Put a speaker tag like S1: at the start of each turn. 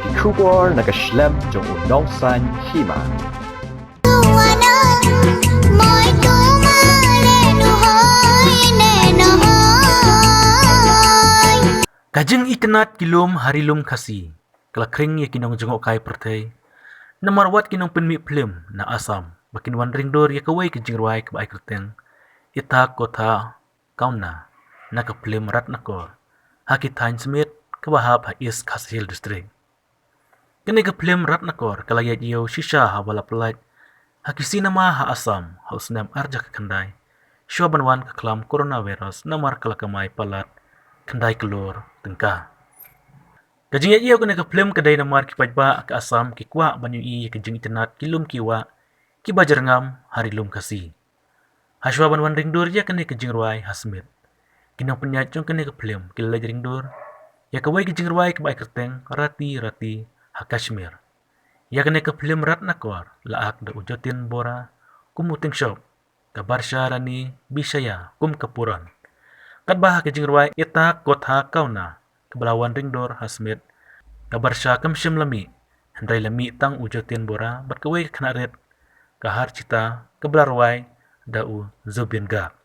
S1: kikubor nakaslem jong unongsan Hima.
S2: Kajeng ikenat kilum harilum kasi, kelakring ya kinong jengok kai pertai, namarwat kinong penmi Phlim na Assam, bakin wan Ringdur ya kawai ke Jingrwai ke bai kerteng, itak kota kauna, na ke Phlim Ratnakar, hakitain Smit ke bahap ha East Kashil district. Kini ke Phlim Ratnakar kalayat iyo shisha ha wala pelat, hakisi nama ha Assam, ha usnam arja ke kendai, syuabanwan ke kelam coronavirus namar kelakamai palat, kendai kelur tengkah. Kajing iya kena ke Phlim kedai namar ki pajba ke Assam ki kwa banyu i kajingitenat kilum kiwa ki bajarngam harilum kasi. Haswa banwan Ringdur ya kena ke Jingrwai Smit. Kinong penyat jong kena ke Phlim ki laj Ringdur. Ya kawai ke Jingrwai ke bai kerteng rati ha Kashmir. Ya kena ke Phlim Ratnakar laak da ujotin bora kumuting shop ka barsha rani bisaya kum kapuran. Kadbah ke Jingrwai itak kota kauna kebelawan Ringdur Smit kabarsha kamshim lami hendrai lami tang ujotin bora bat kawai ke kena red kahar cita kebelarwai dau zubin gak.